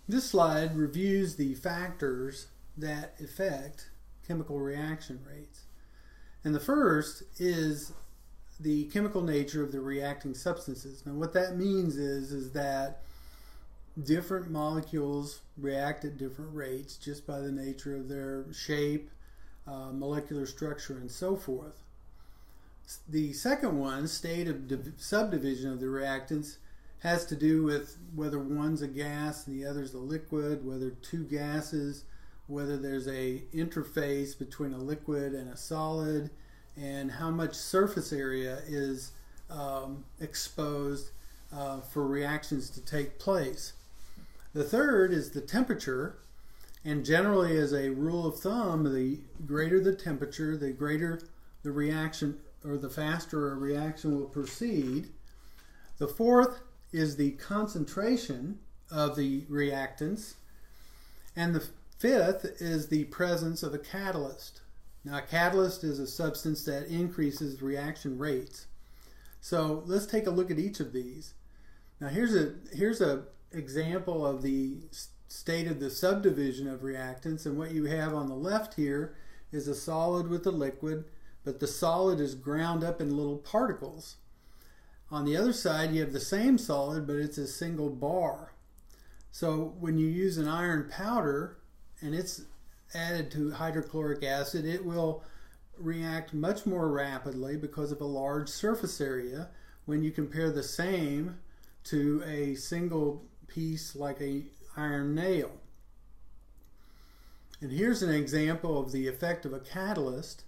This slide reviews the factors that affect chemical reaction rates. And the first is the chemical nature of the reacting substances. Now what that means is that different molecules react at different rates just by the nature of their shape, molecular structure, and so forth. The second one, state of subdivision of the reactants, has to do with whether one's a gas and the other's a liquid, whether two gases, whether there's a interface between a liquid and a solid, and how much surface area is exposed for reactions to take place. The third is the temperature, and generally as a rule of thumb, the greater the temperature, the greater the reaction, or the faster a reaction will proceed. The fourth is the concentration of the reactants, and the fifth is the presence of a catalyst. Now, a catalyst is a substance that increases reaction rates. So let's take a look at each of these. Now, here's a example of the state of the subdivision of reactants, and what you have on the left here is a solid with a liquid, but the solid is ground up in little particles. On the other side, you have the same solid, but it's a single bar. So when you use an iron powder and it's added to hydrochloric acid, it will react much more rapidly because of a large surface area when you compare the same to a single piece like an iron nail. And here's an example of the effect of a catalyst.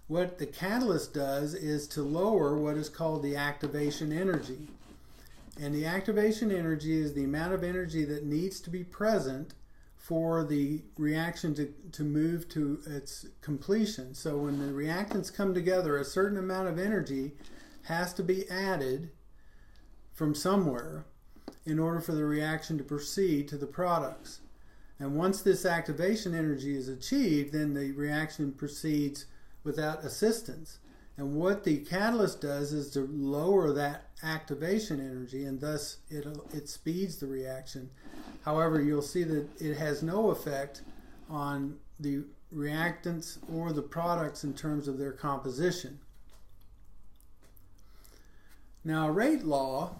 What the catalyst does is to lower what is called the activation energy. And the activation energy is the amount of energy that needs to be present for the reaction to move to its completion. So when the reactants come together, a certain amount of energy has to be added from somewhere in order for the reaction to proceed to the products. And once this activation energy is achieved, then the reaction proceeds without assistance. And what the catalyst does is to lower that activation energy, and thus it speeds the reaction. However, you'll see that it has no effect on the reactants or the products in terms of their composition. Now, a rate law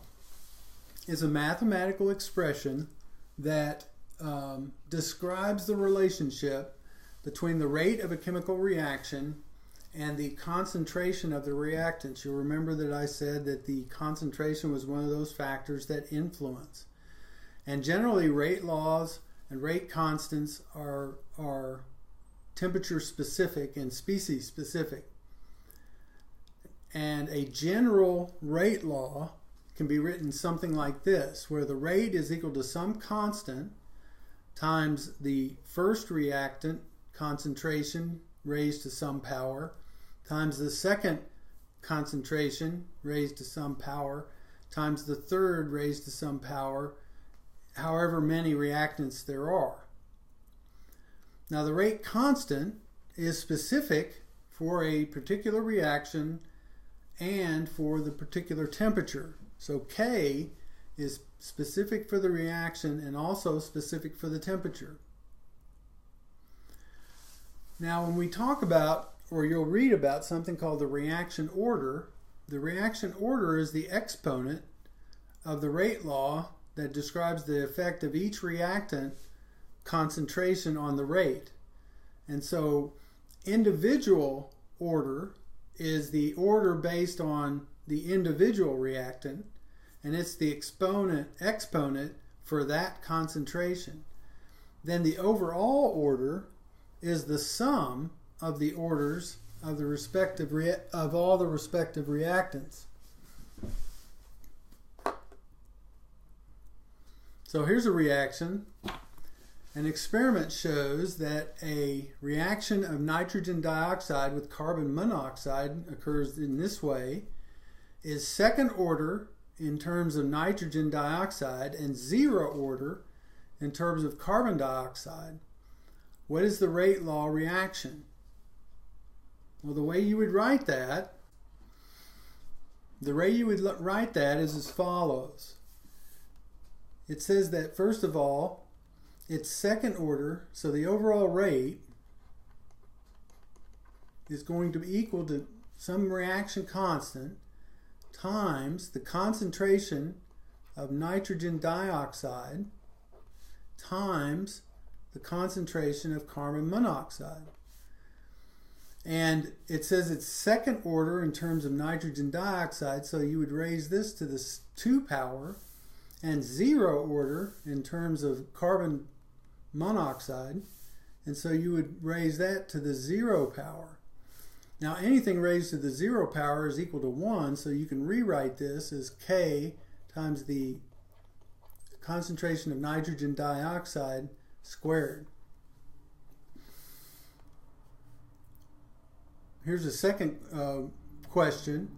is a mathematical expression that describes the relationship between the rate of a chemical reaction and the concentration of the reactants. You'll remember that I said that the concentration was one of those factors that influence. And generally, rate laws and rate constants are temperature specific and species specific. And a general rate law can be written something like this, where the rate is equal to some constant times the first reactant concentration raised to some power times the second concentration raised to some power times the third raised to some power, however many reactants there are. Now, the rate constant is specific for a particular reaction and for the particular temperature. So K is specific for the reaction and also specific for the temperature. Now, when we talk about, or you'll read about, something called the reaction order, the reaction order is the exponent of the rate law that describes the effect of each reactant concentration on the rate. And so individual order is the order based on the individual reactant, and it's the exponent for that concentration. Then the overall order is the sum of the orders of the respective of all the respective reactants. So here's a reaction. An experiment shows that a reaction of nitrogen dioxide with carbon monoxide occurs in this way, is second order in terms of nitrogen dioxide and zero order in terms of carbon dioxide. What is the rate law reaction? Well, the way you would write that is as follows. It says that, first of all, its second order, so the overall rate is going to be equal to some reaction constant times the concentration of nitrogen dioxide times the concentration of carbon monoxide. And it says it's second order in terms of nitrogen dioxide, so you would raise this to the 2 power, and 0 order in terms of carbon monoxide, and so you would raise that to the 0 power. Now anything raised to the 0 power is equal to 1, so you can rewrite this as K times the concentration of nitrogen dioxide squared. Here's a second question.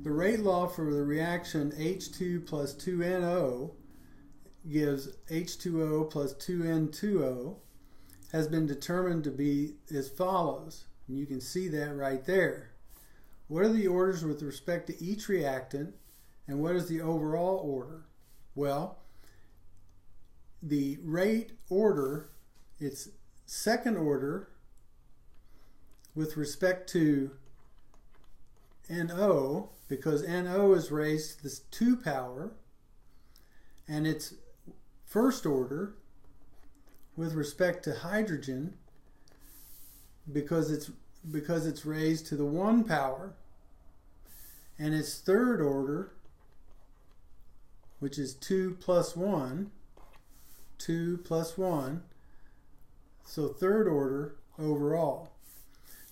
The rate law for the reaction H2 plus 2NO gives H2O plus 2N2O has been determined to be as follows. And you can see that right there. What are the orders with respect to each reactant, and what is the overall order? Well, the rate order, it's second order with respect to NO, because NO is raised to the 2 power, and it's first order with respect to hydrogen because it's raised to the 1 power, and it's third order, which is 2 plus 1, 2 plus 1, so third order overall.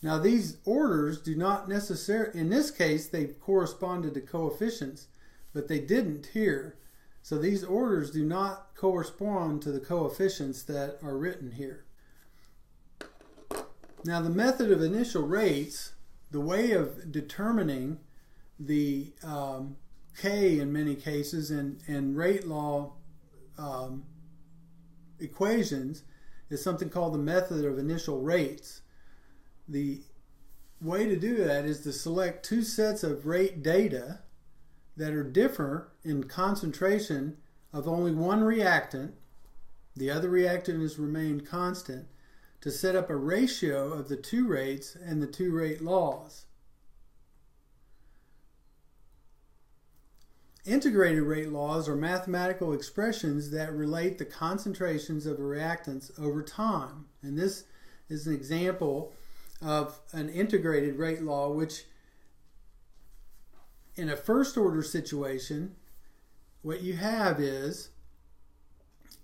Now these orders do not necessarily, in this case they corresponded to coefficients, but they didn't here. So these orders do not correspond to the coefficients that are written here. Now the method of initial rates, the way of determining the K in many cases and rate law equations is something called the method of initial rates. The way to do that is to select 2 sets of rate data that are different in concentration of only one reactant. The other reactant has remained constant, to set up a ratio of the 2 rates and the 2 rate laws. Integrated rate laws are mathematical expressions that relate the concentrations of reactants over time. And this is an example of an integrated rate law, which in a first order situation, what you have is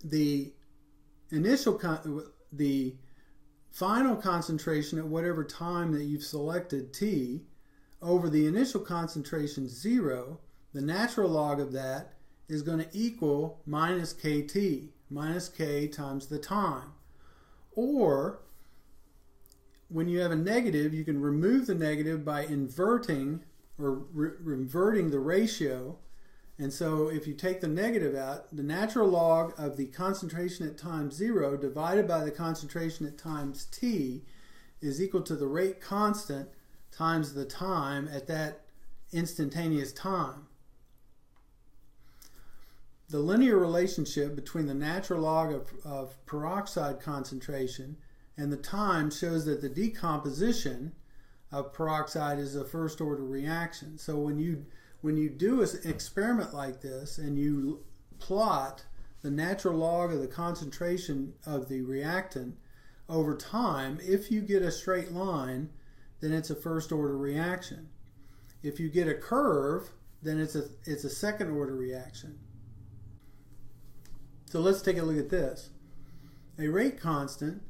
the final concentration at whatever time that you've selected T over the initial concentration 0. The natural log of that is going to equal minus KT, minus K times the time. Or when you have a negative, you can remove the negative by inverting or reverting the ratio. And so if you take the negative out, the natural log of the concentration at time 0 divided by the concentration at times T is equal to the rate constant times the time at that instantaneous time. The linear relationship between the natural log of peroxide concentration and the time shows that the decomposition of peroxide is a first order reaction. So when you do an experiment like this and you plot the natural log of the concentration of the reactant over time, if you get a straight line, then it's a first order reaction. If you get a curve, then it's a second order reaction. So let's take a look at this. A rate constant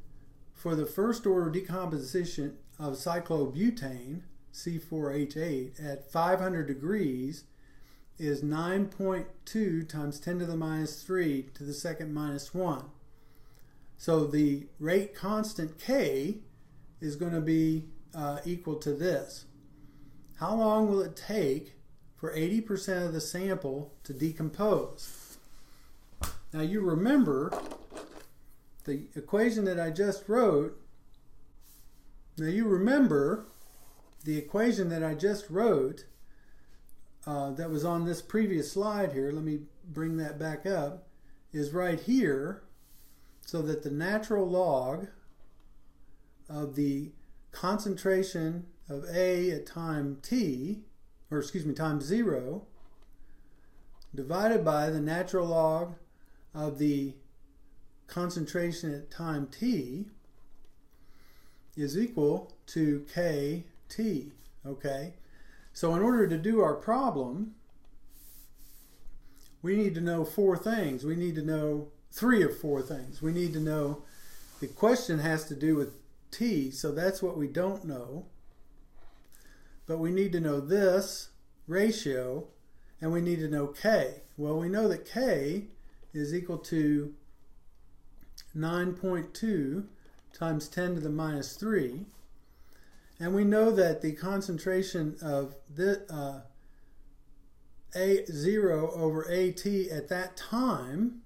for the first order decomposition of cyclobutane, C4H8, at 500 degrees is 9.2 times 10 to the minus 3 to the second minus 1. So the rate constant K is going to be equal to this. How long will it take for 80% of the sample to decompose? Now you remember the equation that I just wrote. That was on this previous slide here. Let me bring that back up. Is right here. so that the natural log of the concentration of A at time t, or excuse me, time 0, divided by the natural log of the concentration at time t is equal to kT. Okay? So in order to do our problem, we need to know four things. We need to know three of four things. We need to know the question has to do with t, so that's what we don't know. But we need to know this ratio, and we need to know k. Well, we know that k is equal to 9.2 times 10 to the minus 3. And we know that the concentration of the A0 over AT at that time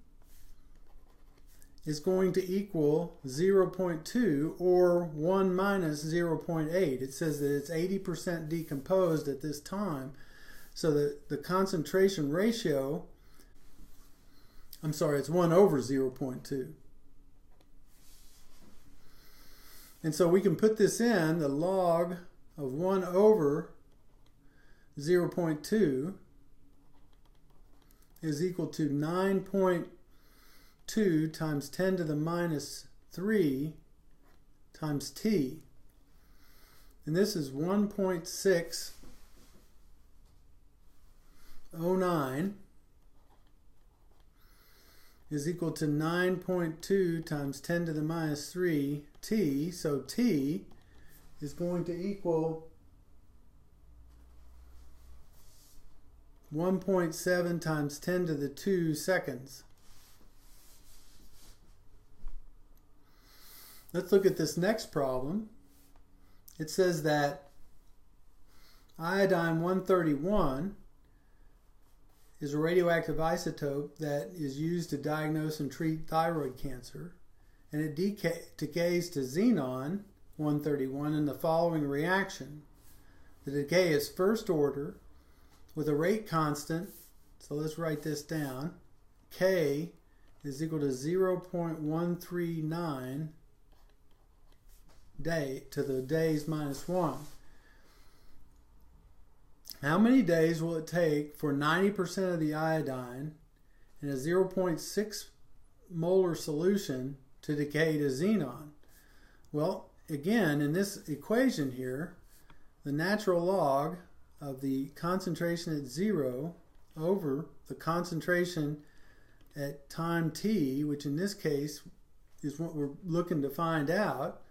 is going to equal 0.2 or 1 minus 0.8. It says that it's 80% decomposed at this time. So the concentration ratio, I'm sorry, it's 1 over 0.2. And so we can put this in, the log of 1 over 0.2 is equal to 9.2 times 10 to the minus 3 times t. And this is 1.609 is equal to 9.2 times 10 to the minus 3 t. So t is going to equal 1.7 times 10 to the 2 seconds. Let's look at this next problem. It says that iodine 131 is a radioactive isotope that is used to diagnose and treat thyroid cancer, and it decays to xenon 131 in the following reaction. The decay is first order with a rate constant, so let's write this down. K is equal to 0.139 to the days minus 1. How many days will it take for 90% of the iodine in a 0.6 molar solution to decay to xenon? Well, again, in this equation here, the natural log of the concentration at 0 over the concentration at time t, which in this case is what we're looking to find out,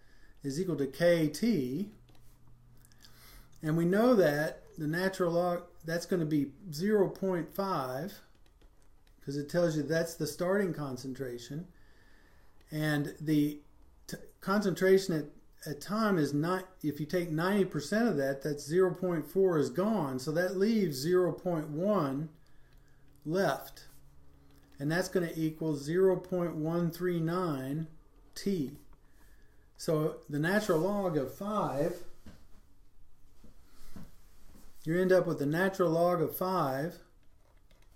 is equal to kT. And we know that the natural log, that's going to be 0.5 because it tells you that's the starting concentration. And the concentration at time is not, if you take 90% of that, that's 0.4 is gone. So that leaves 0.1 left. And that's going to equal 0.139 T. So the natural log of 5, you end up with the natural log of 5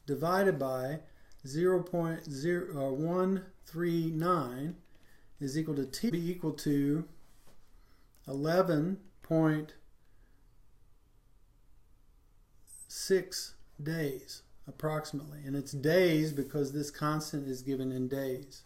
divided by 0.139 is equal to T, be equal to 11.6 days approximately. And it's days because this constant is given in days.